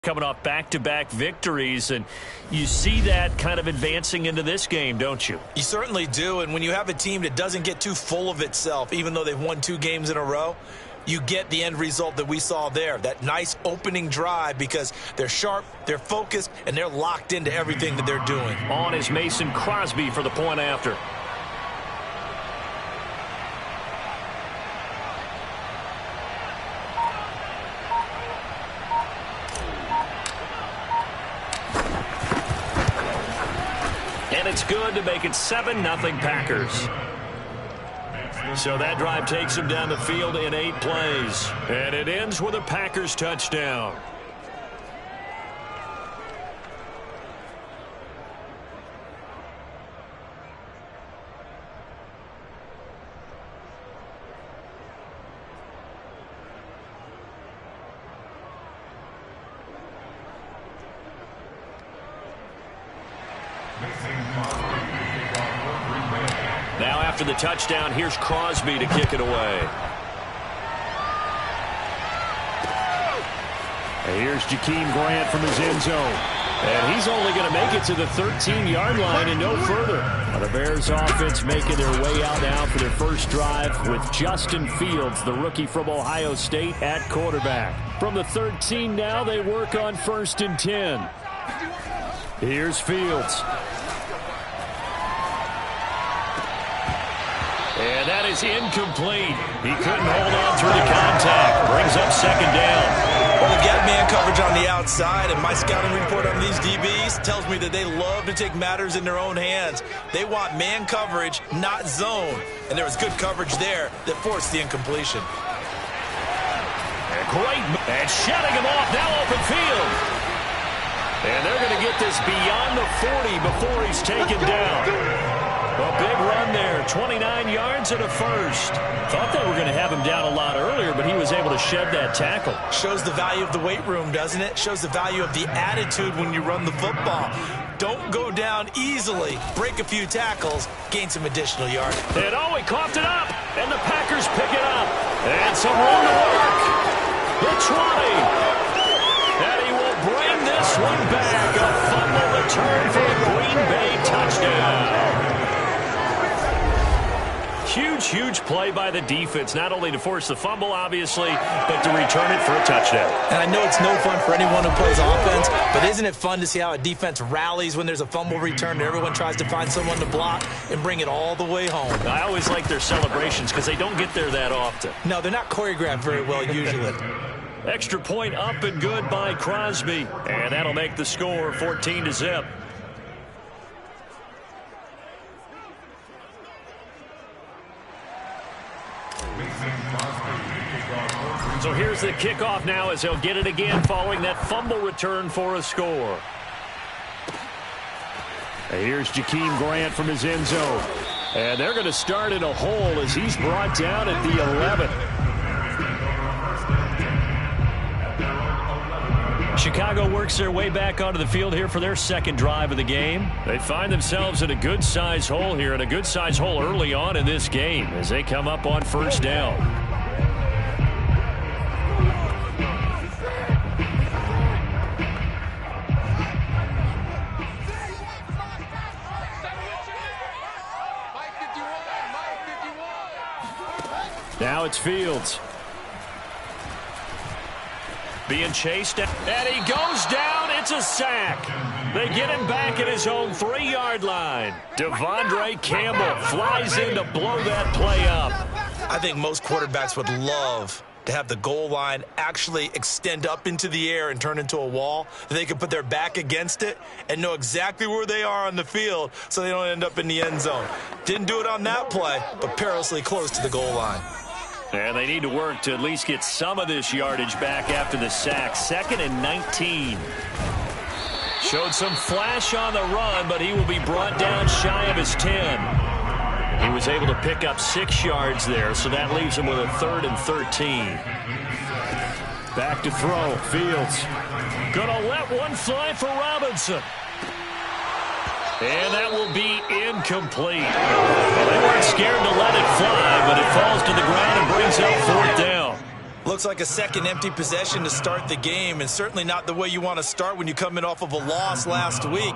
Coming off back-to-back victories, and you see that kind of advancing into this game, don't you? You certainly do, and when you have a team that doesn't get too full of itself, even though they've won 2 games in a row, you get the end result that we saw there, that nice opening drive, because they're sharp, they're focused, and they're locked into everything that they're doing. On is Mason Crosby for the point after. And it's good to make it 7-0 Packers. So that drive takes them down the field in 8 plays. And it ends with a Packers touchdown. Now after the touchdown, here's Crosby to kick it away. And here's Jakeem Grant from his end zone. And he's only going to make it to the 13-yard line and no further. The Bears offense making their way out now for their first drive with Justin Fields, the rookie from Ohio State, at quarterback. From the 13 now, they work on 1st and 10. Here's Fields. And that is incomplete. He couldn't hold on through the contact. Brings up 2nd down. Well, they've got man coverage on the outside, and my scouting report on these DBs tells me that they love to take matters in their own hands. They want man coverage, not zone. And there was good coverage there that forced the incompletion. Great. And shutting him off. Now open field. And they're going to get this beyond the 40 before he's taken down. A big run there, 29 yards and a first. Thought they were going to have him down a lot earlier, but he was able to shed that tackle. Shows the value of the weight room, doesn't it? Shows the value of the attitude when you run the football. Don't go down easily. Break a few tackles, gain some additional yards. And oh, he coughed it up, and the Packers pick it up. And some room to work. The 20. And he will bring this one back. A fumble return for the Green Bay touchdown. Huge play by the defense, not only to force the fumble, obviously, but to return it for a touchdown. And I know it's no fun for anyone who plays offense, but isn't it fun to see how a defense rallies when there's a fumble return and everyone tries to find someone to block and bring it all the way home? I always like their celebrations because they don't get there that often. No, they're not choreographed very well usually. Extra point up and good by Crosby, and that'll make the score 14-0. So here's the kickoff now as they'll get it again following that fumble return for a score. And here's Jakeem Grant from his end zone. And they're going to start in a hole as he's brought down at the 11. Chicago works their way back onto the field here for their 2nd drive of the game. They find themselves in a good-sized hole here, and a good-sized hole early on in this game as they come up on 1st down. Now it's Fields. Being chased, and he goes down. It's a sack. They get him back at his own 3-yard line. Devondre Campbell flies in to blow that play up. I think most quarterbacks would love to have the goal line actually extend up into the air and turn into a wall. They can put their back against it and know exactly where they are on the field so they don't end up in the end zone. Didn't do it on that play, but perilously close to the goal line. And they need to work to at least get some of this yardage back after the sack. 2nd and 19. Showed some flash on the run, but he will be brought down shy of his 10. He was able to pick up 6 yards there, so that leaves him with a 3rd and 13. Back to throw. Fields gonna let one fly for Robinson. And that will be incomplete. Well, they weren't scared to let it fly, but it falls to the ground and brings up 4th down. Looks like a second empty possession to start the game, and certainly not the way you want to start when you come in off of a loss last week.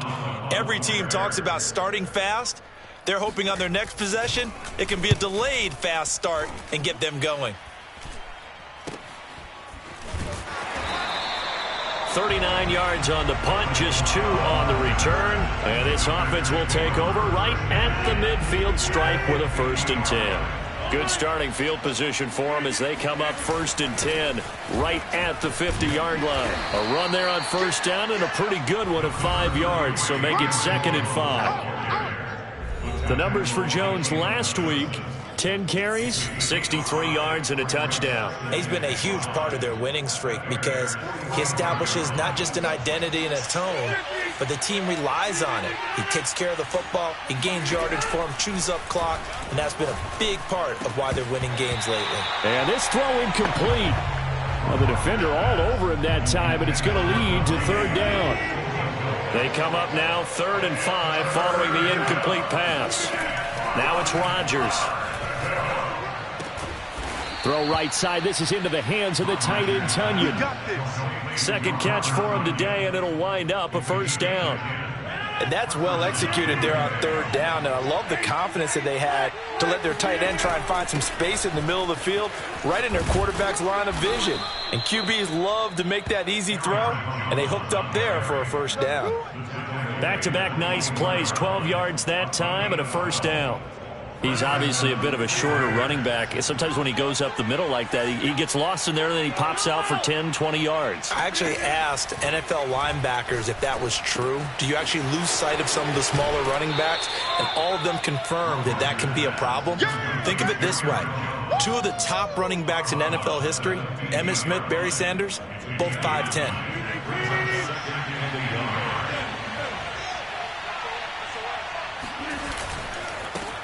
Every team talks about starting fast. They're hoping on their next possession, it can be a delayed fast start and get them going. 39 yards on the punt, just 2 on the return. And this offense will take over right at the midfield stripe with a 1st and 10. Good starting field position for them as they come up 1st and 10 right at the 50-yard line. A run there on 1st down and a pretty good one of 5 yards, so make it 2nd and 5. The numbers for Jones last week: 10 carries, 63 yards, and a touchdown. He's been a huge part of their winning streak because he establishes not just an identity and a tone, but the team relies on it. He takes care of the football, he gains yardage for him, chews up clock, and that's been a big part of why they're winning games lately. And this throw incomplete. Well, the defender all over him that time, but it's going to lead to 3rd down. They come up now 3rd and 5 following the incomplete pass. Now it's Rodgers. Throw right side. This is into the hands of the tight end, Tunyon. Second catch for him today, and it'll wind up a 1st down. And that's well executed there on 3rd down. And I love the confidence that they had to let their tight end try and find some space in the middle of the field, right in their quarterback's line of vision. And QBs love to make that easy throw, and they hooked up there for a 1st down. Back-to-back nice plays, 12 yards that time and a 1st down. He's obviously a bit of a shorter running back. Sometimes when he goes up the middle like that, he gets lost in there and then he pops out for 10, 20 yards. I actually asked NFL linebackers if that was true. Do you actually lose sight of some of the smaller running backs? And all of them confirmed that that can be a problem. Think of it this way. 2 of the top running backs in NFL history, Emmitt Smith, Barry Sanders, both 5'10".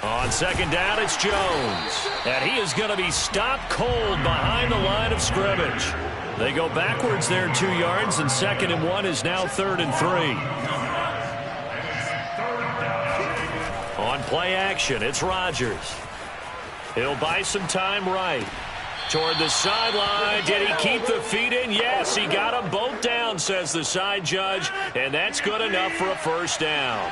On 2nd down, it's Jones. And he is going to be stopped cold behind the line of scrimmage. They go backwards there 2 yards, and 2nd and 1 is now 3rd and 3. On play action, it's Rodgers. He'll buy some time right. Toward the sideline. Did he keep the feet in? Yes, he got them both down, says the side judge. And that's good enough for a 1st down.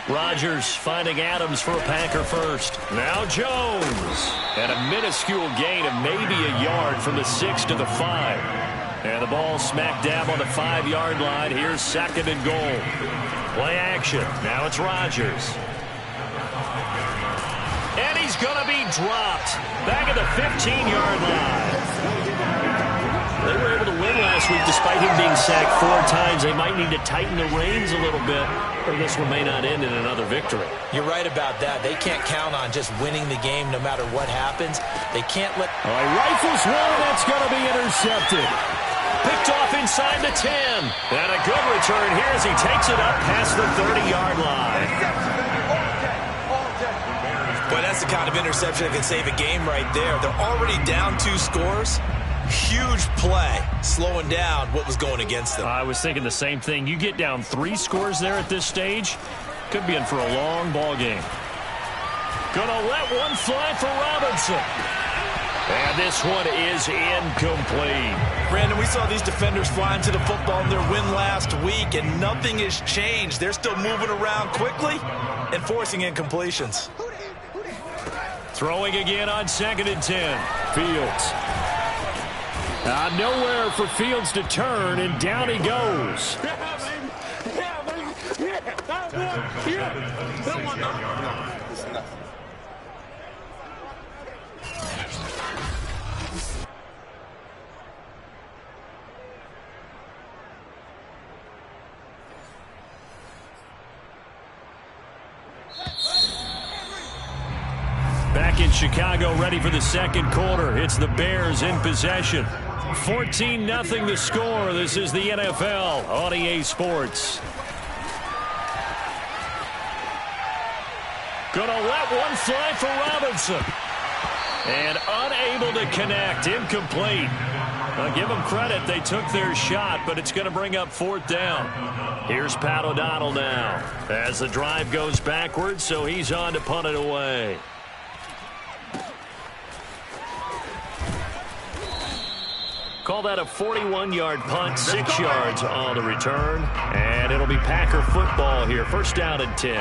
Rodgers finding Adams for a Packer 1st. Now Jones. And a minuscule gain of maybe a yard from the 6 to the 5. And the ball smack dab on the 5-yard line. Here's 2nd and goal. Play action. Now it's Rodgers. And he's going to be dropped. Back at the 15-yard line. They were able to win last week despite him being sacked 4 times. They might need to tighten the reins a little bit, or this one may not end in another victory. You're right about that. They can't count on just winning the game no matter what happens. They can't let... All right, rifles one. That's going to be intercepted. Picked off inside the 10. And a good return here as he takes it up past the 30-yard line. Boy, that's the kind of interception that can save a game right there. They're already down 2 scores. Huge play, slowing down what was going against them. I was thinking the same thing. You get down 3 scores there at this stage, could be in for a long ball game. Gonna let one fly for Robinson. And this one is incomplete. Brandon, we saw these defenders flying to the football in their win last week, and nothing has changed. They're still moving around quickly and forcing incompletions. Throwing again on 2nd and 10. Fields. Nowhere for Fields to turn, and down he goes. Back in Chicago, ready for the 2nd quarter. It's the Bears in possession. 14-0 the score. This is the NFL on EA Sports. Gonna let one fly for Robinson. And unable to connect. Incomplete. I'll give them credit. They took their shot, but it's going to bring up 4th down. Here's Pat O'Donnell now as the drive goes backwards, so he's on to punt it away. Call that a 41-yard punt, 6 yards on the return. And it'll be Packer football here. First down and 10.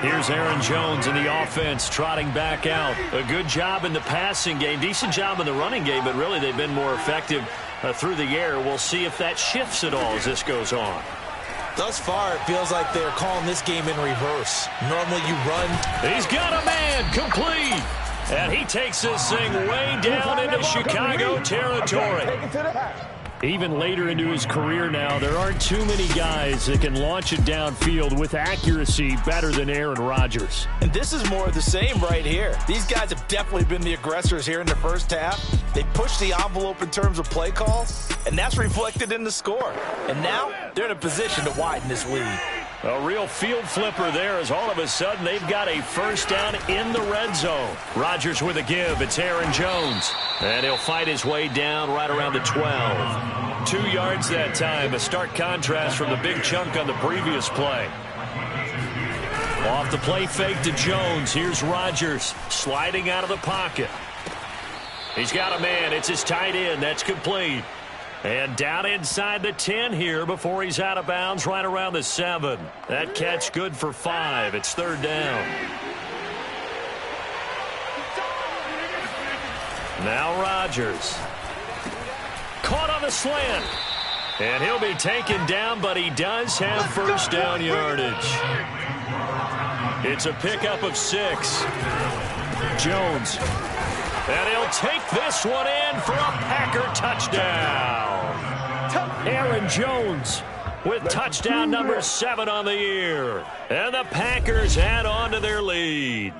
Here's Aaron Jones in the offense trotting back out. A good job in the passing game. Decent job in the running game, but really they've been more effective through the air. We'll see if that shifts at all as this goes on. Thus far, it feels like they're calling this game in reverse. Normally you run. He's got a man complete. And he takes this thing way down into Chicago territory. Even later into his career now, there aren't too many guys that can launch it downfield with accuracy better than Aaron Rodgers. And this is more of the same right here. These guys have definitely been the aggressors here in the first half. They pushed the envelope in terms of play calls, and that's reflected in the score. And now they're in a position to widen this lead. A real field flipper there as all of a sudden they've got a first down in the red zone. Rodgers with a give. It's Aaron Jones. And he'll fight his way down right around the 12. 2 yards that time. A stark contrast from the big chunk on the previous play. Off the play fake to Jones. Here's Rodgers sliding out of the pocket. He's got a man. It's his tight end. That's complete. And down inside the 10 here before he's out of bounds right around the 7. That catch good for 5. It's third down. Now Rodgers. Caught on the slant. And he'll be taken down, but he does have first down yardage. It's a pickup of 6. Jones. And he'll take this one in for a Packer touchdown. Aaron Jones with touchdown number 7 on the year. And the Packers add on to their lead.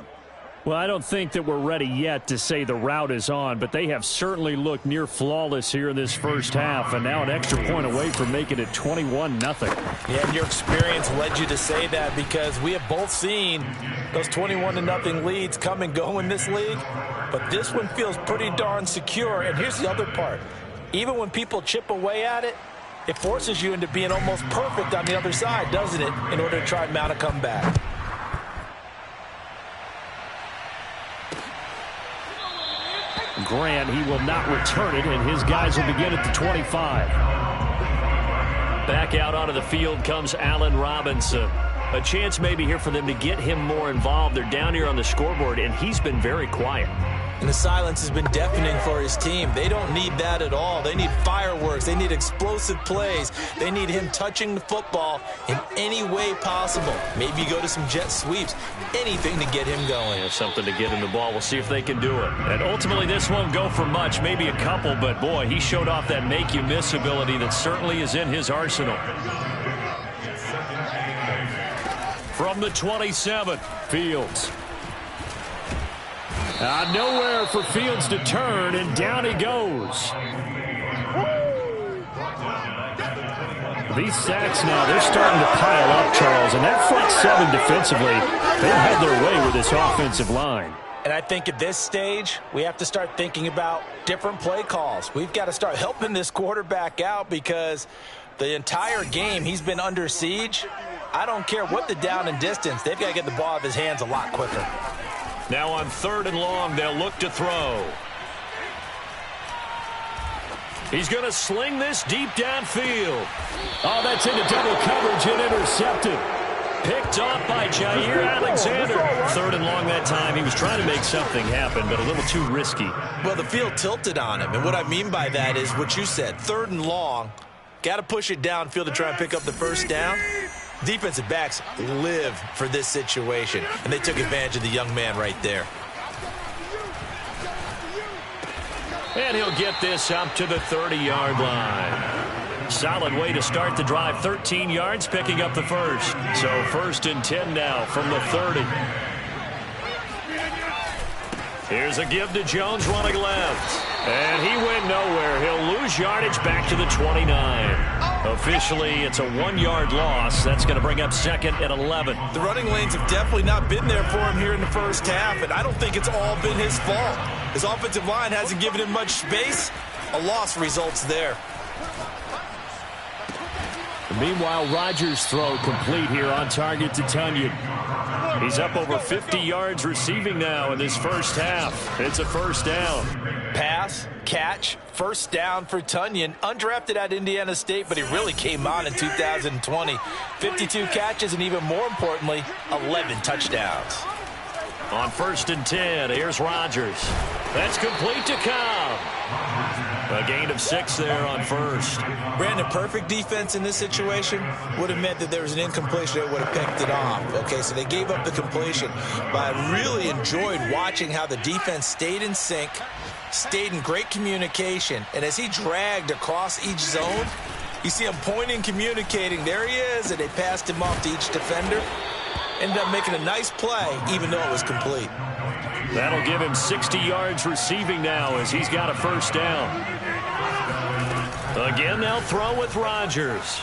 Well, I don't think that we're ready yet to say the route is on, but they have certainly looked near flawless here in this first half, and now an extra point away from making it 21-0. Yeah, and your experience led you to say that because we have both seen those 21-0 leads come and go in this league, but this one feels pretty darn secure. And here's the other part. Even when people chip away at it, it forces you into being almost perfect on the other side, doesn't it, in order to try and mount a comeback. Grant, he will not return it, and his guys will begin at the 25. Back out onto the field comes Allen Robinson. A chance maybe here for them to get him more involved. They're down here on the scoreboard, and he's been very quiet. And the silence has been deafening for his team. They don't need that at all. They need fireworks. They need explosive plays. They need him touching the football in any way possible. Maybe go to some jet sweeps. Anything to get him going. They have something to get him the ball. We'll see if they can do it. And ultimately, this won't go for much. Maybe a couple, but boy, he showed off that make-you-miss ability that certainly is in his arsenal. From the 27, Fields. Nowhere for Fields to turn, and down he goes. These sacks now, they're starting to pile up, Charles, and that front 7 defensively, they've had their way with this offensive line. And I think at this stage, we have to start thinking about different play calls. We've got to start helping this quarterback out because the entire game he's been under siege. I don't care what the down and distance. They've got to get the ball out of his hands a lot quicker. Now on 3rd and long, they'll look to throw. He's going to sling this deep downfield. Oh, that's into double coverage and intercepted. Picked off by Jair Alexander. 3rd and long that time. He was trying to make something happen, but a little too risky. Well, the field tilted on him, and what I mean by that is what you said. 3rd and long, got to push it downfield to try and pick up the first down. Defensive backs live for this situation, and they took advantage of the young man right there. And he'll get this up to the 30-yard line. Solid way to start the drive. 13 yards, picking up the first. So 1st and 10 now from the 30. Here's a give to Jones running left. And he went nowhere. He'll lose yardage back to the 29. Officially, it's a 1-yard loss. That's going to bring up 2nd and 11. The running lanes have definitely not been there for him here in the first half, and I don't think it's all been his fault. His offensive line hasn't given him much space. A loss results there. Meanwhile, Rodgers' throw complete here on target to Tonyan. He's up over 50 yards receiving now in this first half. It's a first down. Pass, catch, first down for Tonyan. Undrafted at Indiana State, but he really came on in 2020. 52 catches and even more importantly, 11 touchdowns. On 1st and 10, here's Rodgers. That's complete to Cobb. A gain of 6 there on first. Brandon, perfect defense in this situation would have meant that there was an incompletion that would have picked it off. Okay, so they gave up the completion. But I really enjoyed watching how the defense stayed in sync, stayed in great communication. And as he dragged across each zone, you see him pointing, communicating. There he is, and they passed him off to each defender. Ended up making a nice play, even though it was complete. That'll give him 60 yards receiving now as he's got a first down. Again, they'll throw with Rodgers.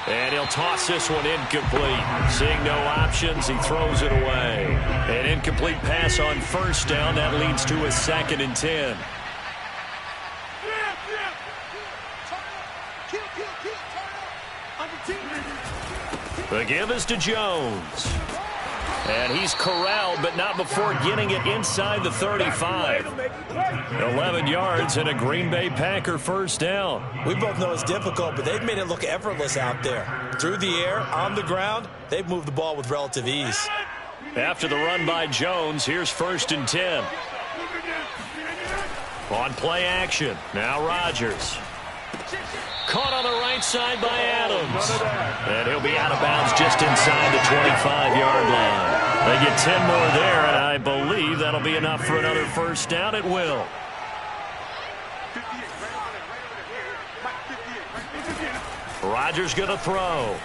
And he'll toss this one incomplete. Seeing no options, he throws it away. An incomplete pass on first down. That leads to a 2nd and 10. The give is to Jones. And he's corralled, but not before getting it inside the 35. 11 yards and a Green Bay Packer first down. We both know it's difficult, but they've made it look effortless out there. Through the air, on the ground, they've moved the ball with relative ease. After the run by Jones, here's 1st and 10. On play action, now Rodgers. Caught on the right side by Adams. And he'll be out of bounds just inside the 25-yard line. They get 10 more there, and I believe that'll be enough for another first down. It will. Rodgers going to throw.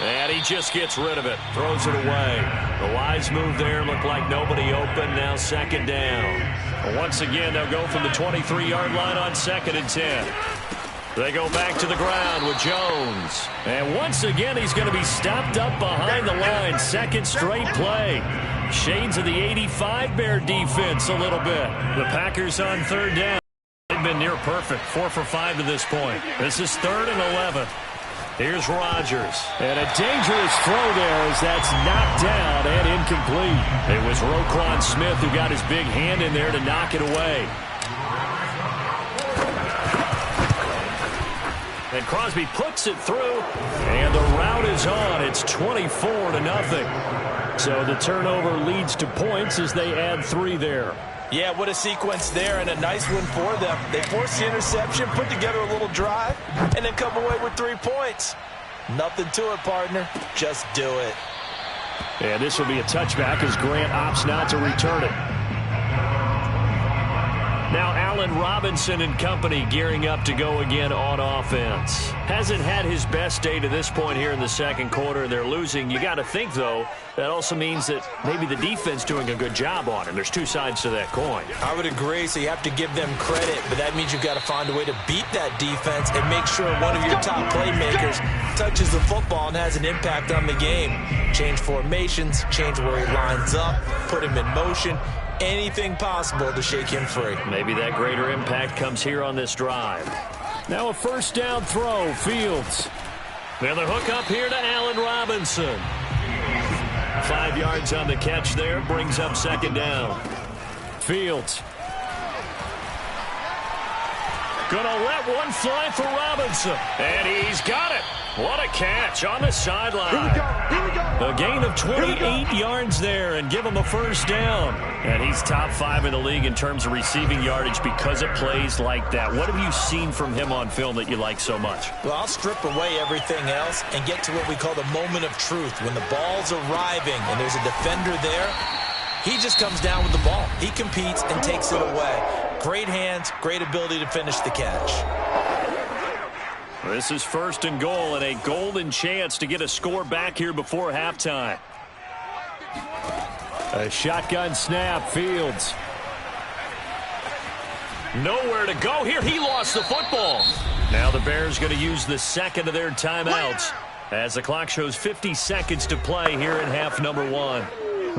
And he just gets rid of it. Throws it away. The wise move there. Looked like nobody open. Now 2nd down. Once again, they'll go from the 23-yard line on 2nd and 10. They go back to the ground with Jones. And once again, he's going to be stopped up behind the line. 2nd straight play. Shades of the 85 Bear defense a little bit. The Packers on 3rd down. They've been near perfect. 4 for 5 to this point. This is 3rd and 11. Here's Rodgers. And a dangerous throw there as that's knocked down and incomplete. It was Roquan Smith who got his big hand in there to knock it away. And Crosby puts it through, and the route is on. It's 24-0. So the turnover leads to points as they add 3 there. Yeah, what a sequence there, and a nice one for them. They force the interception, put together a little drive, and then come away with 3 points. Nothing to it, partner. Just do it. And this will be a touchback as Grant opts not to return it. Now Allen Robinson and company gearing up to go again on offense. Hasn't had his best day to this point here in the 2nd quarter. They're losing. You got to think, though, that also means that maybe the defense doing a good job on him. There's 2 sides to that coin. I would agree, so you have to give them credit, but that means you've got to find a way to beat that defense and make sure one of your top playmakers touches the football and has an impact on the game. Change formations, change where he lines up, put him in motion. Anything possible to shake him free. Maybe that greater impact comes here on this drive. Now a first down throw, Fields. Now the hook up here to Allen Robinson. 5 yards on the catch there, brings up 2nd down. Fields. Gonna let one fly for Robinson. And he's got it. What a catch on the sideline. Here we go. A gain of 28 yards there and give him a first down. And he's top 5 in the league in terms of receiving yardage because of plays like that. What have you seen from him on film that you like so much? Well, I'll strip away everything else and get to what we call the moment of truth. When the ball's arriving and there's a defender there, he just comes down with the ball. He competes and takes it away. Great hands, great ability to finish the catch. This is 1st and goal and a golden chance to get a score back here before halftime. A shotgun snap, Fields. Nowhere to go here. He lost the football. Now the Bears going to use the 2nd of their timeouts as the clock shows 50 seconds to play here in half number 1.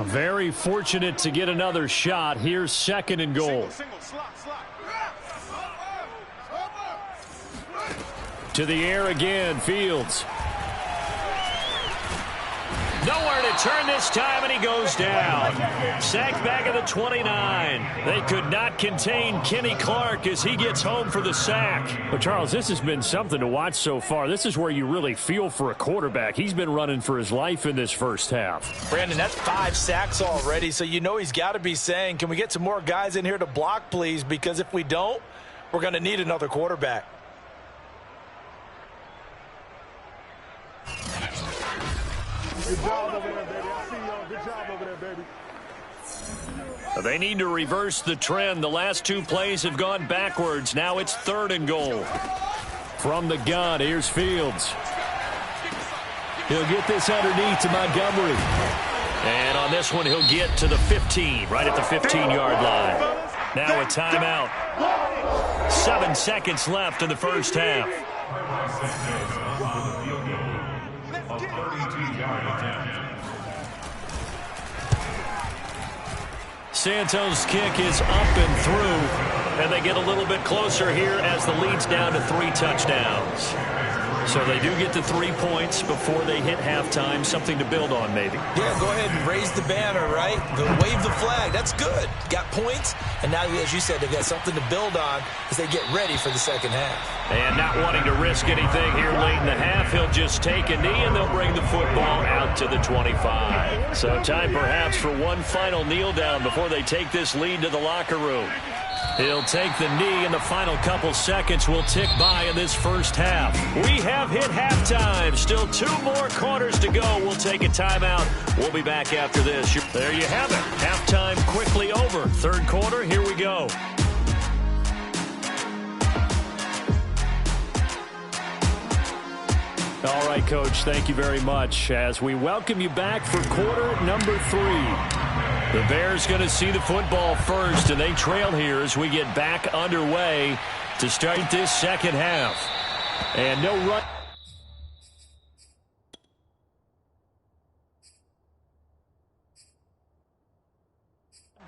Very fortunate to get another shot. Here's 2nd and goal. To the air again, Fields. Nowhere to turn this time, and he goes down. Sacked back at the 29. They could not contain Kenny Clark as he gets home for the sack. Well, Charles, this has been something to watch so far. This is where you really feel for a quarterback. He's been running for his life in this first half. Brandon, that's 5 sacks already, so you know he's got to be saying, can we get some more guys in here to block, please? Because if we don't, we're going to need another quarterback. Good job over there, baby. I see y'all. Good job over there, baby. They need to reverse the trend. The last 2 plays have gone backwards. Now it's 3rd and goal. From the gun, here's Fields. He'll get this underneath to Montgomery. And on this one, he'll get to the 15, right at the 15-yard line. Now a timeout. 7 seconds left in the first half. Santos' kick is up and through, and they get a little bit closer here as the lead's down to 3 touchdowns. So they do get to 3 points before they hit halftime, something to build on maybe. Yeah, go ahead and raise the banner, right? Go wave the flag. That's good. Got points, and now, as you said, they've got something to build on as they get ready for the second half. And not wanting to risk anything here late in the half, he'll just take a knee, and they'll bring the football out to the 25. So time perhaps for one final kneel down before they take this lead to the locker room. He'll take the knee, and the final couple seconds will tick by in this first half. We have hit halftime. Still 2 more quarters to go. We'll take a timeout. We'll be back after this. There you have it. Halftime quickly over. 3rd quarter, here we go. All right, Coach, thank you very much as we welcome you back for quarter number 3. The Bears going to see the football first, and they trail here as we get back underway to start this second half. And no run.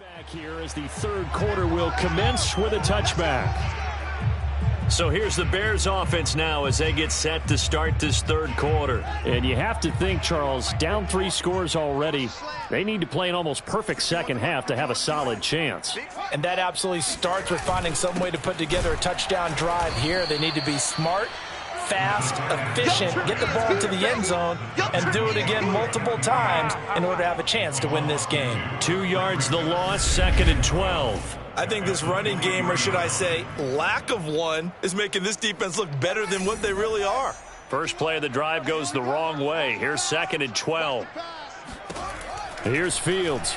Back here as the 3rd quarter will commence with a touchback. So here's the Bears offense now as they get set to start this 3rd quarter. And you have to think, Charles, down 3 scores already. They need to play an almost perfect second half to have a solid chance. And that absolutely starts with finding some way to put together a touchdown drive here. They need to be smart, fast, efficient, get the ball to the end zone, and do it again multiple times in order to have a chance to win this game. 2 yards the loss, 2nd and 12. I think this running game, or should I say lack of one, is making this defense look better than what they really are. First play of the drive goes the wrong way. Here's 2nd and 12. Here's Fields.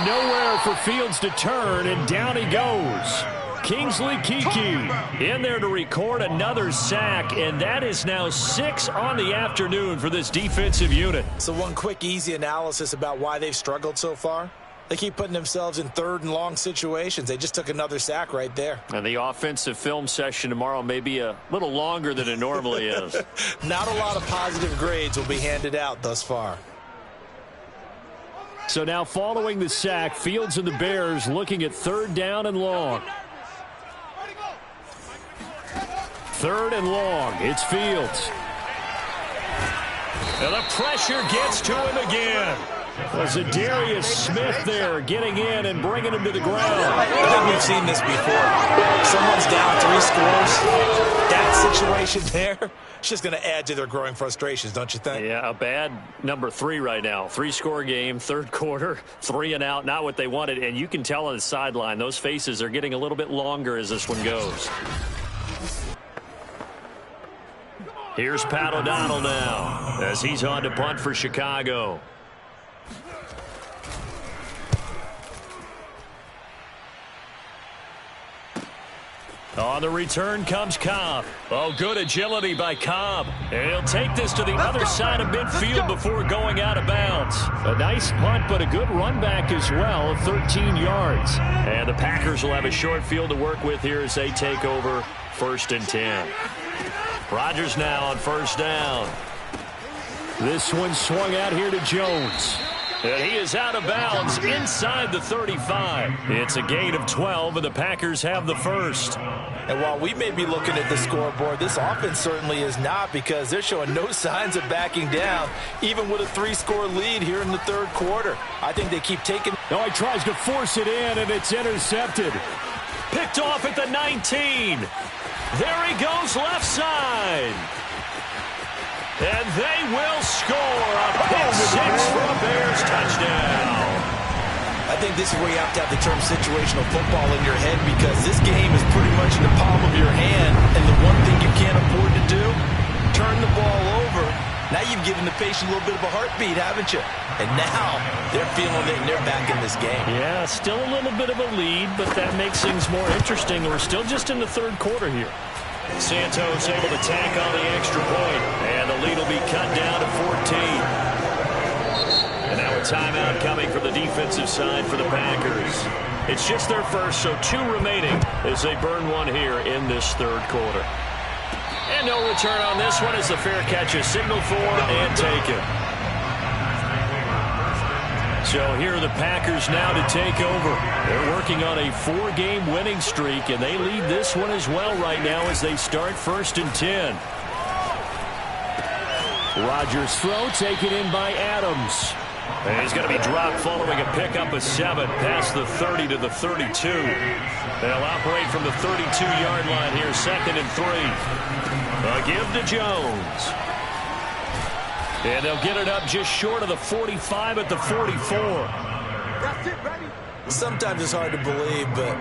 Nowhere for Fields to turn, and down he goes. Kingsley Keke in there to record another sack, and that is now 6 on the afternoon for this defensive unit. So one quick, easy analysis about why they've struggled so far. They keep putting themselves in 3rd and long situations. They just took another sack right there. And the offensive film session tomorrow may be a little longer than it normally is. Not a lot of positive grades will be handed out thus far. So now following the sack, Fields and the Bears looking at 3rd down and long. 3rd and long. It's Fields. And the pressure gets to him again. Was it Darius Smith there getting in and bringing him to the ground? I think we've seen this before. Someone's down 3 scores. That situation there, it's just going to add to their growing frustrations, don't you think? Yeah, a bad number 3 right now. 3-score game, 3rd quarter, 3 and out, not what they wanted. And you can tell on the sideline, those faces are getting a little bit longer as this one goes. Here's Pat O'Donnell now as he's on to punt for Chicago. On the return comes Cobb. Oh, good agility by Cobb. And he'll take this to the other side of midfield before going out of bounds. A nice punt, but a good run back as well of 13 yards. And the Packers will have a short field to work with here as they take over 1st and 10. Rodgers now on 1st down. This one swung out here to Jones. And he is out of bounds inside the 35. It's a gain of 12, and the Packers have the first. And while we may be looking at the scoreboard, this offense certainly is not, because they're showing no signs of backing down, even with a 3-score lead here in the third quarter. I think they keep taking. Oh, he tries to force it in, and it's intercepted. Picked off at the 19. There he goes left side. And they will score a pick six for a Bears touchdown. I think this is where you have to have the term situational football in your head, because this game is pretty much in the palm of your hand, and the one thing you can't afford to do, turn the ball over. Now you've given the patient a little bit of a heartbeat, haven't you? And now they're feeling it, and they're back in this game. Yeah, still a little bit of a lead, but that makes things more interesting. We're still just in the third quarter here. Santos able to tack on the extra point, and the lead will be cut down to 14. And now a timeout coming from the defensive side for the Packers. It's just their first, so 2 remaining as they burn one here in this third quarter. And no return on this one as the fair catch is signaled for and taken. So here are the Packers now to take over. They're working on a 4-game winning streak, and they lead this one as well right now as they start 1st and 10. Rodgers' throw taken in by Adams. And he's going to be dropped following a pickup of 7 past the 30 to the 32. They'll operate from the 32-yard line here, 2nd and 3. A give to Jones. And they'll get it up just short of the 45 at the 44. Sometimes it's hard to believe, but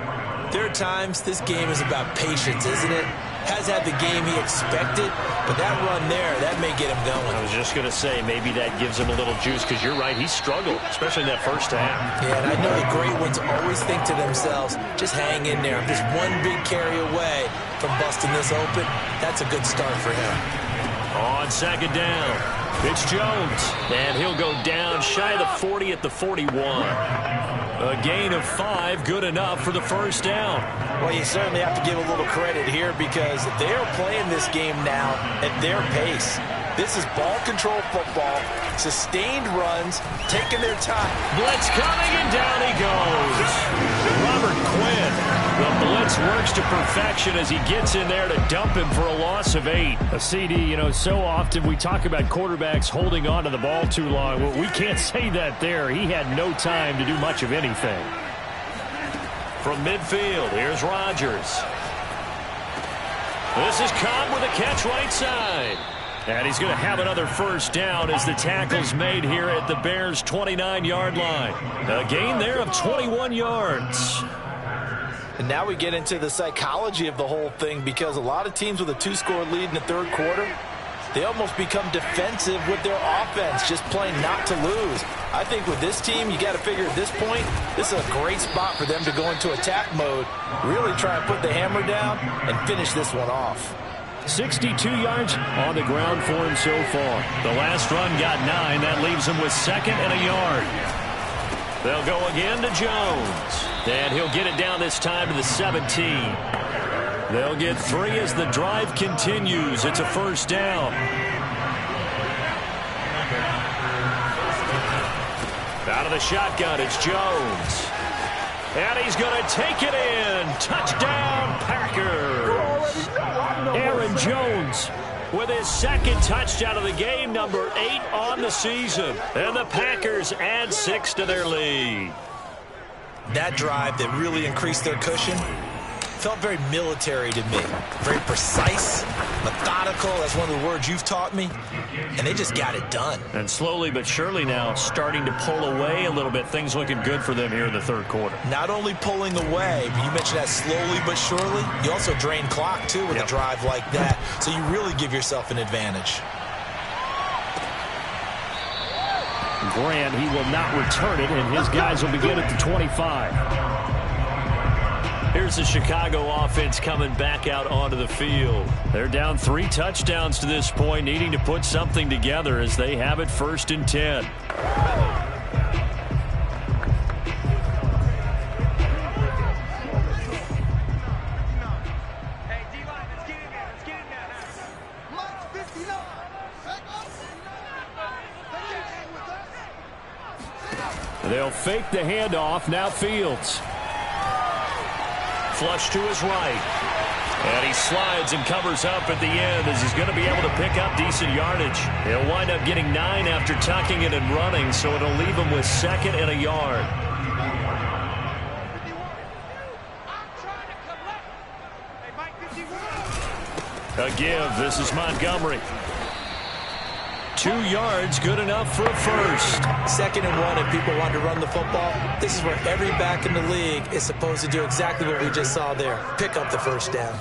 there are times this game is about patience, isn't it? Has had the game he expected, but that run there, that may get him going. I was just going to say, maybe that gives him a little juice, because you're right, he struggled, especially in that first half. Yeah, and I know the great ones always think to themselves, just hang in there. I'm just one big carry away from busting this open. That's a good start for him. On 2nd down, it's Jones, and he'll go down shy of the 40 at the 41. A gain of 5, good enough for the first down. Well, you certainly have to give a little credit here, because they are playing this game now at their pace. This is ball control football, sustained runs, taking their time. Blitz coming, and down he goes. Robert Quinn. The blitz works to perfection as he gets in there to dump him for a loss of 8. A CD, you know, so often we talk about quarterbacks holding on to the ball too long. Well, we can't say that there. He had no time to do much of anything. From midfield, here's Rodgers. This is Cobb with a catch right side. And he's going to have another first down as the tackle's made here at the Bears' 29-yard line. A gain there of 21 yards. And now we get into the psychology of the whole thing, because a lot of teams with a 2-score lead in the third quarter, they almost become defensive with their offense, just playing not to lose. I think with this team, you got to figure at this point, this is a great spot for them to go into attack mode, really try and put the hammer down and finish this one off. 62 yards on the ground for him so far. The last run got 9. That leaves him with 2nd and a yard. They'll go again to Jones. And he'll get it down this time to the 17. They'll get 3 as the drive continues. It's a first down. Out of the shotgun, it's Jones. And he's going to take it in. Touchdown, Packers. Aaron Jones with his 2nd touchdown of the game, number 8 on the season. And the Packers add 6 to their lead. That drive that really increased their cushion felt very military to me. Very precise, methodical, that's one of the words you've taught me. And they just got it done. And slowly but surely now starting to pull away a little bit. Things looking good for them here in the third quarter. Not only pulling away, but you mentioned that slowly but surely. You also drain clock, too, with a drive like that. So you really give yourself an advantage. Grant, he will not return it, and his guys will begin at the 25. Here's the Chicago offense coming back out onto the field. They're down 3 touchdowns to this point, needing to put something together as they have it 1st and 10. They'll fake the handoff. Now Fields. Flush to his right. And he slides and covers up at the end as he's going to be able to pick up decent yardage. He'll wind up getting 9 after tucking it and running, so it'll leave him with 2nd and a yard. A give. This is Montgomery. 2 yards, good enough for a first. 2nd and 1, if people want to run the football, this is where every back in the league is supposed to do exactly what we just saw there. Pick up the first down.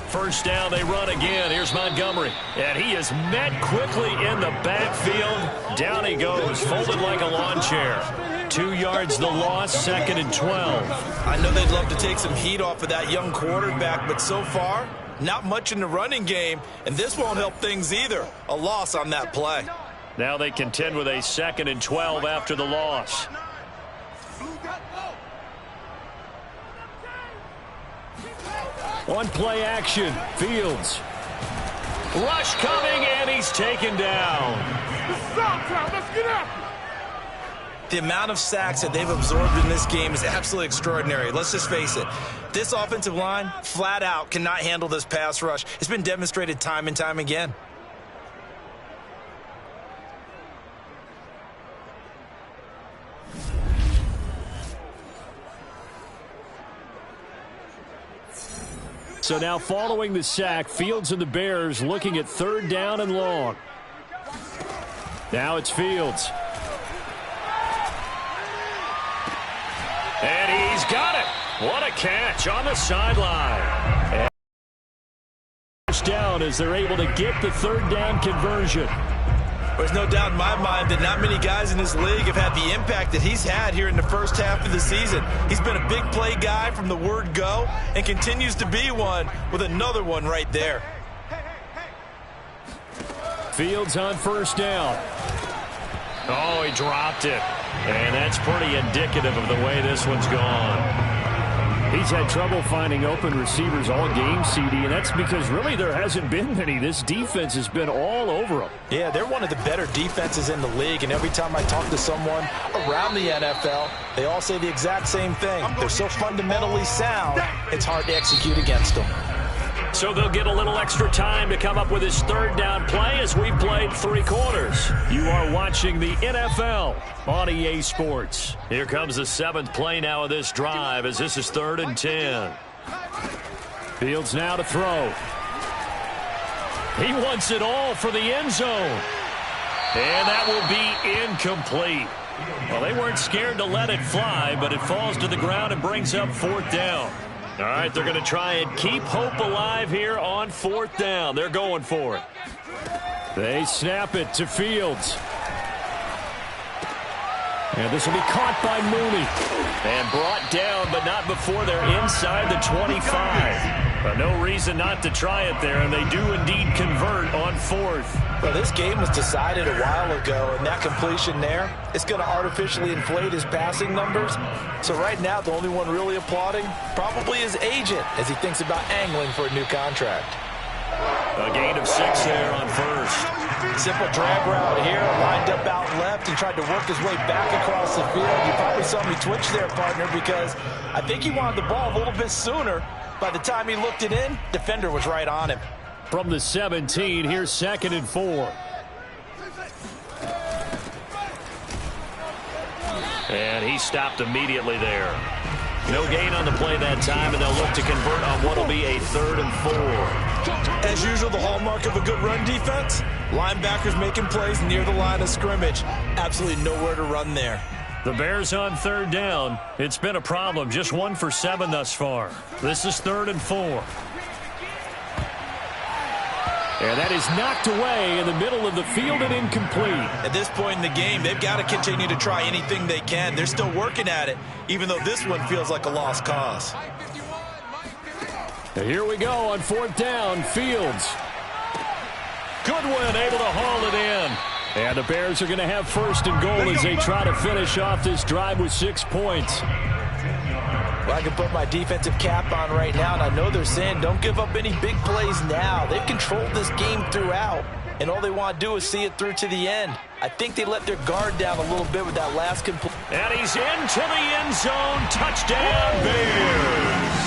First down, they run again. Here's Montgomery. And he is met quickly in the backfield. Down he goes, folded like a lawn chair. 2 yards the loss, 2nd and 12. I know they'd love to take some heat off of that young quarterback, but so far, not much in the running game, and this won't help things either. A loss on that play. Now they contend with a 2nd and 12 after the loss. On play action, Fields. Rush coming, and he's taken down. Let's get up. The amount of sacks that they've absorbed in this game is absolutely extraordinary. Let's just face it. This offensive line, flat out, cannot handle this pass rush. It's been demonstrated time and time again. So now following the sack, Fields and the Bears looking at 3rd down and long. Now it's Fields. And he's got it. What a catch on the sideline. First down as they're able to get the 3rd down conversion. There's no doubt in my mind that not many guys in this league have had the impact that he's had here in the first half of the season. He's been a big play guy from the word go and continues to be one with another one right there. Fields on 1st down. Oh, he dropped it. And that's pretty indicative of the way this one's gone. He's had trouble finding open receivers all game, CD, and that's because really there hasn't been many. This defense has been all over him. Yeah, they're one of the better defenses in the league, and every time I talk to someone around the NFL, they all say the exact same thing. They're so fundamentally sound, it's hard to execute against them. So they'll get a little extra time to come up with his 3rd down play as we played 3 quarters. You are watching the NFL on EA Sports. Here comes the 7th play now of this drive as this is 3rd and 10. Fields now to throw. He wants it all for the end zone. And that will be incomplete. Well, they weren't scared to let it fly, but it falls to the ground and brings up 4th down. All right, they're going to try and keep hope alive here on 4th down. They're going for it. They snap it to Fields. And this will be caught by Mooney. And brought down, but not before they're inside the 25. But no reason not to try it there, and they do indeed convert on 4th. Well, this game was decided a while ago, and that completion there, it's going to artificially inflate his passing numbers. So right now, the only one really applauding probably his agent as he thinks about angling for a new contract. A gain of 6 there on 1st. Simple drag route here, lined up out left and tried to work his way back across the field. You probably saw me twitch there, partner, because I think he wanted the ball a little bit sooner. By the time he looked it in, defender was right on him. From the 17, here's 2nd and 4. And he stopped immediately there. No gain on the play that time, and they'll look to convert on what will be a 3rd and 4. As usual, the hallmark of a good run defense, linebackers making plays near the line of scrimmage. Absolutely nowhere to run there. The Bears on 3rd down. It's been a problem. Just 1 for 7 thus far. This is 3rd and 4. And that is knocked away in the middle of the field and incomplete. At this point in the game, they've got to continue to try anything they can. They're still working at it, even though this one feels like a lost cause. And here we go on 4th down. Fields. Goodwin able to haul it in. And the Bears are going to have 1st and goal as they try to finish off this drive with 6 points. Well, I can put my defensive cap on right now, and I know they're saying don't give up any big plays now. They've controlled this game throughout. and all they want to do is see it through to the end. I think they let their guard down a little bit with that last complete. And he's into the end zone. Touchdown, Bears.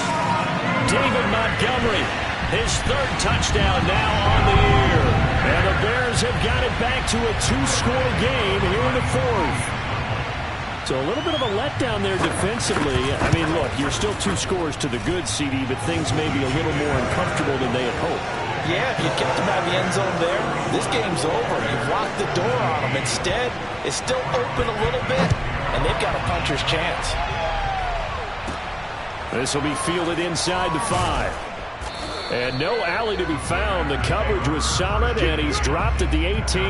David Montgomery, his third touchdown now on the year. And the Bears have got it back to a two-score game here in the fourth. So a little bit of a letdown there defensively. I mean, look, you're still 2 scores to the good, CD, but things may be a little more uncomfortable than they had hoped. Yeah, if you kept them out of the end zone there, this game's over. You've locked the door on them. Instead, it's still open a little bit, and they've got a puncher's chance. This will be fielded inside the 5. And no alley to be found. The coverage was solid, and he's dropped at the 18.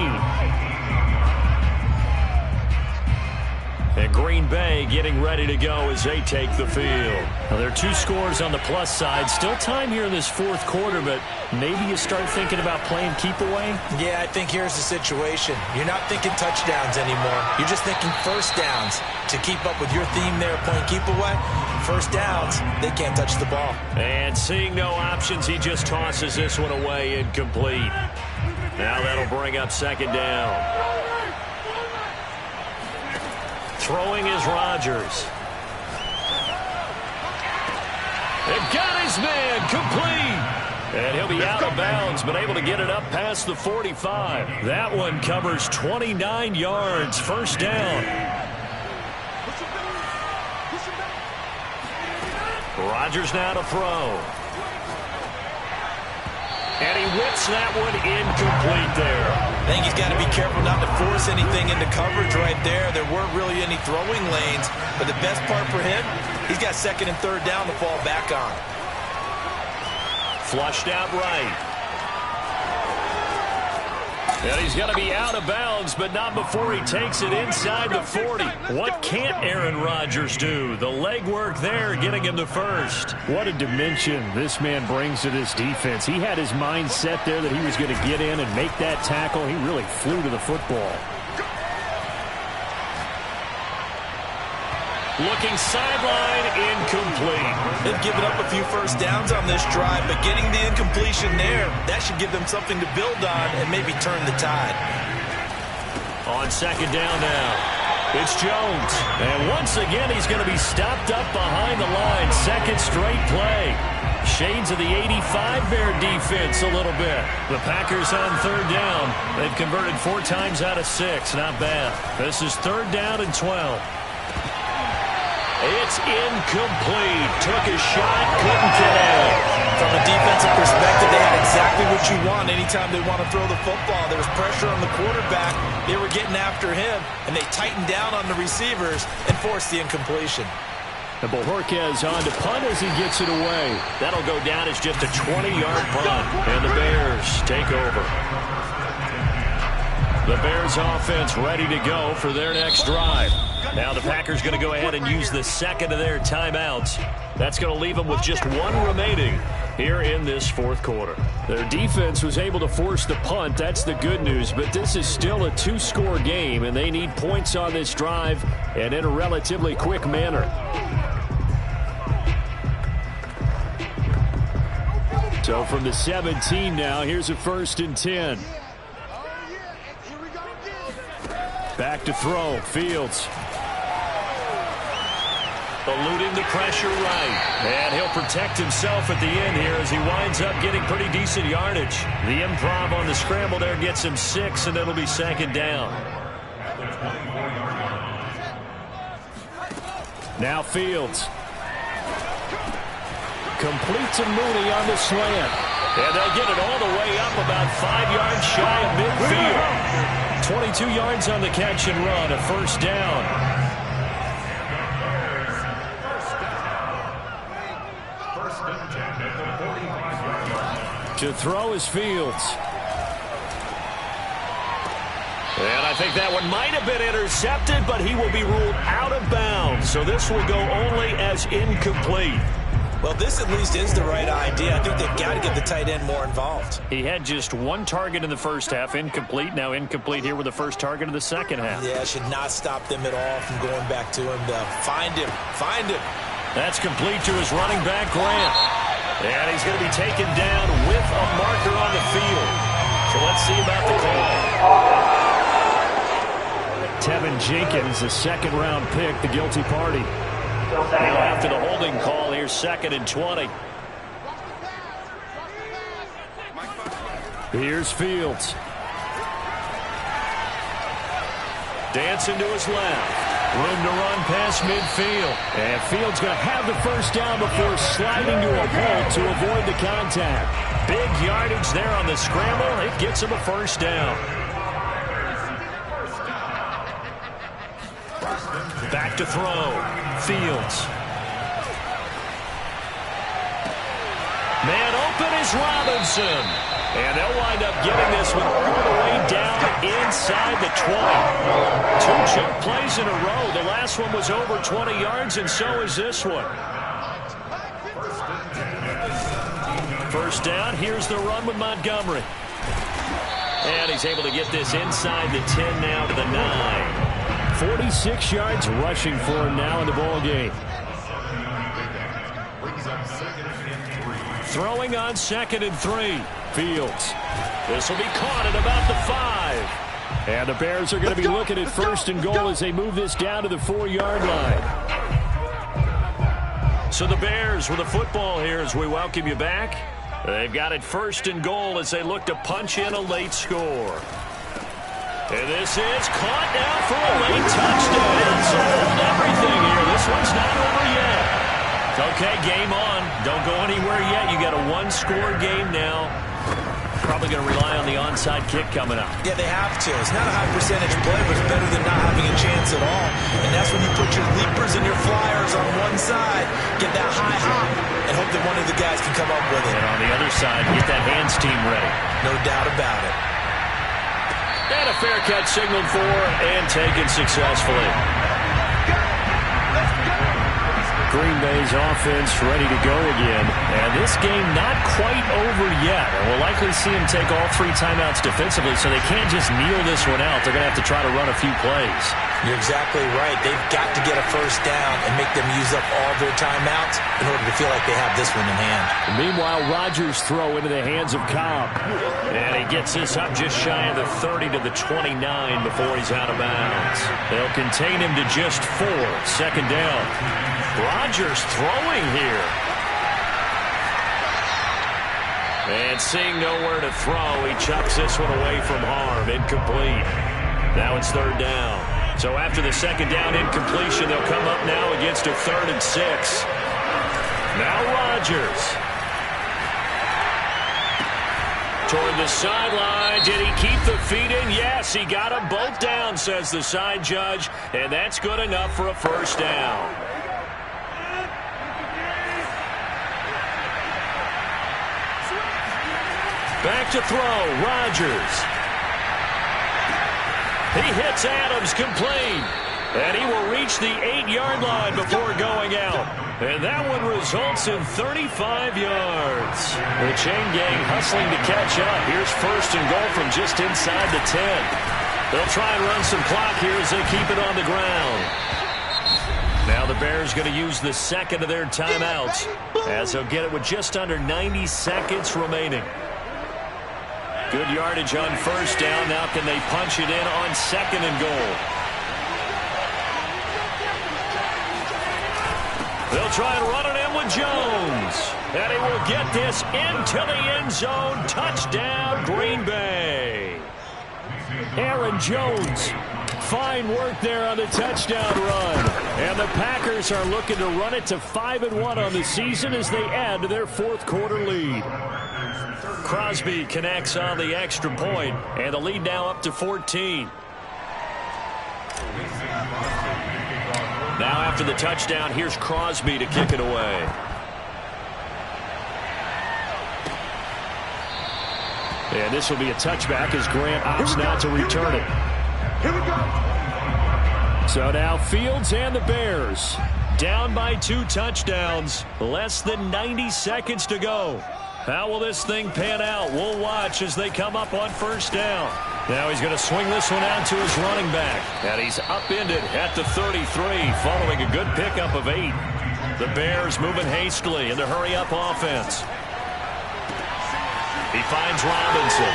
And Green Bay getting ready to go as they take the field. Now, there are 2 scores on the plus side. Still time here in this fourth quarter, but maybe you start thinking about playing keep away? Yeah, I think here's the situation. You're not thinking touchdowns anymore. You're just thinking first downs. To keep up with your theme there, playing keep away, first downs, they can't touch the ball. And seeing no options, he just tosses this one away, incomplete. Now that'll bring up second down. Throwing is Rodgers. They've got his man complete. And he'll be out of bounds, but able to get it up past the 45. That one covers 29 yards. First down. Rodgers now to throw. And he whips that one incomplete there. I think he's got to be careful not to force anything into coverage right there. There weren't really any throwing lanes, but the best part for him, he's got second and third down to fall back on. Flushed out right. And he's going to be out of bounds, but not before he takes it inside the 40. What can't Aaron Rodgers do? The legwork there getting him to first. What a dimension this man brings to this defense. He had his mind set there that he was going to get in and make that tackle. He really flew to the football. Looking sideline, incomplete. They've given up a few first downs on this drive, but getting the incompletion there, that should give them something to build on and maybe turn the tide. On second down now, it's Jones. And once again, he's going to be stopped up behind the line. Second straight play. Shades of the 85 Bear defense a little bit. The Packers on third down. They've converted 4 times out of 6. Not bad. This is third down and 12. It's incomplete. Took a shot, couldn't connect. From a defensive perspective, they had exactly what you want anytime they want to throw the football. There was pressure on the quarterback. They were getting after him, and they tightened down on the receivers and forced the incompletion. And Bojorquez on to punt as he gets it away. That'll go down as just a 20-yard punt. And the Bears take over. The Bears offense ready to go for their next drive. Now the Packers going to go ahead and use the second of their timeouts. That's going to leave them with just 1 remaining here in this fourth quarter. Their defense was able to force the punt. That's the good news. But this is still a 2-score game, and they need points on this drive and in a relatively quick manner. So from the 17 now, here's a 1st and 10. Back to throw. Fields. Eluding the pressure right. And he'll protect himself at the end here as he winds up getting pretty decent yardage. The improv on the scramble there gets him 6, and it'll be second down. Now Fields. Complete to Mooney on the slant. And they'll get it all the way up about 5 yards shy of midfield. 22 yards on the catch and run, a first down. To throw is Fields. And I think that one might have been intercepted, but he will be ruled out of bounds. So this will go only as incomplete. Well, this at least is the right idea. I think they've got to get the tight end more involved. He had just 1 target in the first half, incomplete. Now incomplete here with the first target of the second half. Yeah, it should not stop them at all from going back to him. Find him. Find him. That's complete to his running back, Grant. And he's going to be taken down with a marker on the field. So let's see about the call. Tevin Jenkins, a second-round pick, the guilty party. Now after the holding call, here's 2nd and 20. Here's Fields. Dancing to his left. Room to run past midfield. And Fields going to have the first down before sliding to a halt to avoid the contact. Big yardage there on the scramble. It gets him a first down. Back to throw. Fields. Man open is Robinson. And they'll wind up getting this one all the way down inside the 20. 2 jump plays in a row. The last one was over 20 yards, and so is this one. First down. Here's the run with Montgomery. And he's able to get this inside the 10 now to the 9. 46 yards rushing for him now in the ball game. Throwing on 2nd and 3. Fields. This will be caught at about the 5. And the Bears are going to be looking at 1st and goal as they move this down to the 4-yard line. So the Bears with the football here as we welcome you back. They've got it 1st and goal as they look to punch in a late score. And this is caught now for a late touchdown. So hold everything here. This one's not over yet. Okay, game on. Don't go anywhere yet. You got a 1-score game now. Probably going to rely on the onside kick coming up. Yeah, they have to. It's not a high percentage play, but it's better than not having a chance at all. And that's when you put your leapers and your flyers on one side, get that high hop, and hope that one of the guys can come up with it. And on the other side, get that hands team ready. No doubt about it. And a fair catch signaled for and taken successfully. Green Bay's offense ready to go again. And this game not quite over yet. And we'll likely see him take all 3 timeouts defensively, so they can't just kneel this one out. They're going to have to try to run a few plays. You're exactly right. They've got to get a first down and make them use up all their timeouts in order to feel like they have this one in hand. And meanwhile, Rodgers' throw into the hands of Cobb. And he gets this up just shy of the 30 to the 29 before he's out of bounds. They'll contain him to just 4. 2nd down. Rodgers throwing here. And seeing nowhere to throw, he chucks this one away from harm. Incomplete. Now it's 3rd down. So after the 2nd down incompletion, they'll come up now against a 3rd and 6. Now Rodgers. Toward the sideline. Did he keep the feet in? Yes, he got them both down, says the side judge. And that's good enough for a first down. Back to throw. Rodgers. He hits Adams complete. And he will reach the 8-yard line before going out. And that one results in 35 yards. The chain gang hustling to catch up. Here's 1st and goal from just inside the 10. They'll try and run some clock here as they keep it on the ground. Now the Bears going to use the 2nd of their timeouts as they'll get it with just under 90 seconds remaining. Good yardage on 1st down. Now can they punch it in on 2nd and goal? They'll try and run it in with Jones. And he will get this into the end zone. Touchdown, Green Bay. Aaron Jones. Fine work there on the touchdown run. And the Packers are looking to run it to 5-1 on the season as they add to their 4th quarter lead. Crosby connects on the extra point, and the lead now up to 14. Now after the touchdown, here's Crosby to kick it away. And this will be a touchback as Grant opts now to return it. Here we go. So now Fields and the Bears down by 2 touchdowns. Less than 90 seconds to go. How will this thing pan out? We'll watch as they come up on 1st down. Now he's going to swing this one out to his running back. And he's upended at the 33 following a good pickup of 8. The Bears moving hastily in the hurry-up offense. He finds Robinson.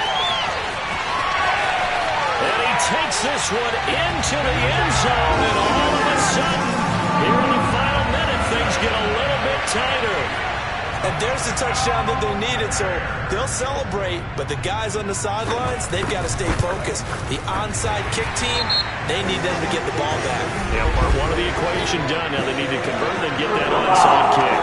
takes this one into the end zone, and all of a sudden, here in the final minute, things get a little bit tighter. And there's the touchdown that they needed, so they'll celebrate, but the guys on the sidelines, they've got to stay focused. The onside kick team, they need them to get the ball back. Yeah, part one of the equation done. Now they need to convert and get that onside kick.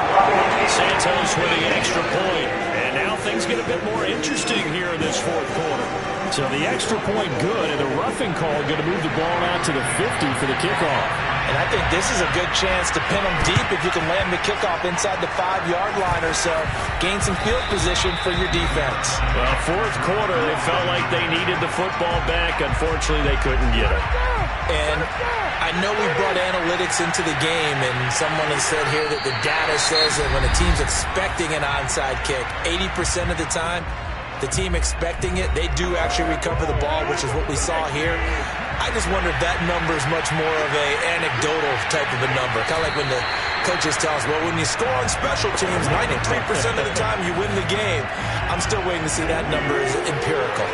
Santos with the extra point, and now things get a bit more interesting here in this fourth quarter. So the extra point good, and the roughing call going to move the ball out to the 50 for the kickoff. And I think this is a good chance to pin them deep if you can land the kickoff inside the 5-yard line or so. Gain some field position for your defense. Well, fourth quarter, they felt like they needed the football back. Unfortunately, they couldn't get it. And I know we brought analytics into the game, and someone has said here that the data says that when a team's expecting an onside kick, 80% of the time, the team expecting it, they do actually recover the ball, which is what we saw here. I just wonder if that number is much more of a anecdotal type of a number. Kind of like when the coaches tell us, well, when you score on special teams, 93% of the time you win the game. I'm still waiting to see that number is empirical.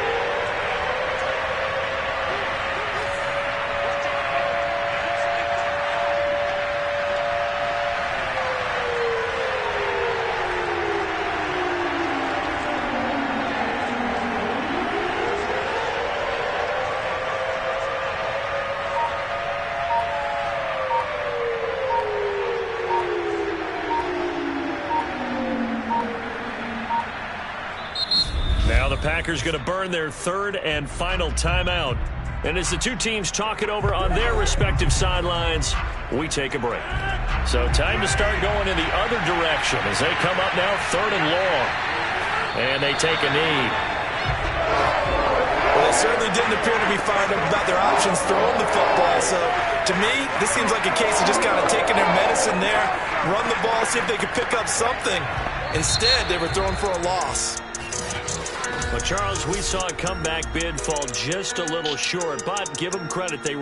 Now the Packers going to burn their third and final timeout. And as the two teams talk it over on their respective sidelines, we take a break. So time to start going in the other direction as they come up now third and long. And they take a knee. Well, they certainly didn't appear to be fired up about their options throwing the football. So, to me, this seems like a case of just kind of taking their medicine there, run the ball, see if they could pick up something. Instead, they were throwing for a loss. Well, Charles, we saw a comeback bid fall just a little short, but give them credit. They